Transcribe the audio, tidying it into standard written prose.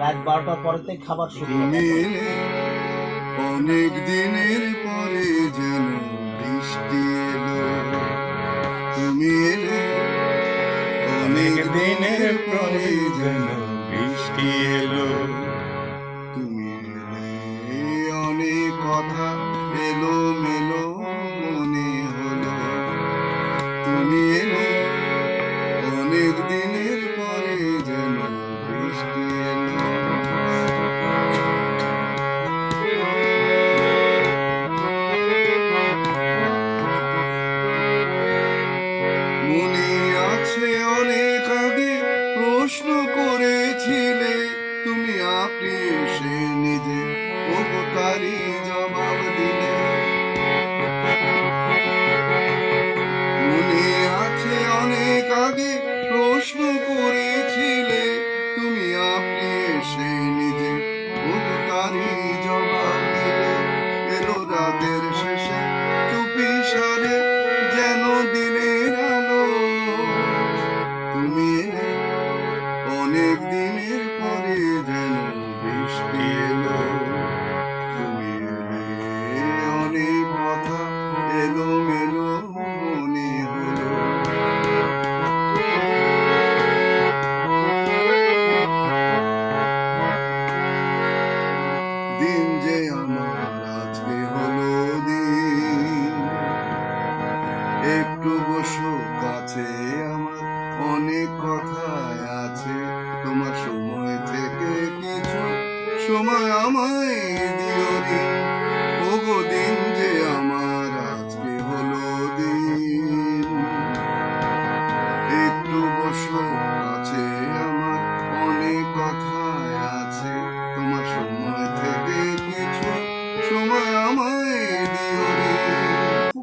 রাত 12টার পরেতে খাবার শুরু হবে। তুমি এলে অনেক দিনের পরে যেন বৃষ্টি এলো। তুমি এলে অনেক দিনের পরে যেন বৃষ্টি এলো। তুমি এলে অনেক কথা এলো মেলো মনে হলো। তুমি এলে অনেক দিনের পরে যেন বৃষ্টি এলো। মনে আছে অনেক আগে প্রশ্ন করেছিলে তুমি, আপনি এসে নিজে তারই জবাব দিলে। মনে আছে অনেক আগে প্রশ্ন করেছিলে তুমি, আপনি এসে নিজে তারই জবাব দিলে। এলো রাতের শেষে চুপি সারে যেন দিনের আলো। তুমি এলে অনেক দিনের পরে যেন বৃষ্টি এলো। তুমি এলে অনেক কথা এলো মেলো মনে হলো। দিন যে আমার আজকে হলো দিন, একটু বসো কাছে আমার, অনেক কথাই আছে। তোমার সময় থেকে কিছু সময় আমায়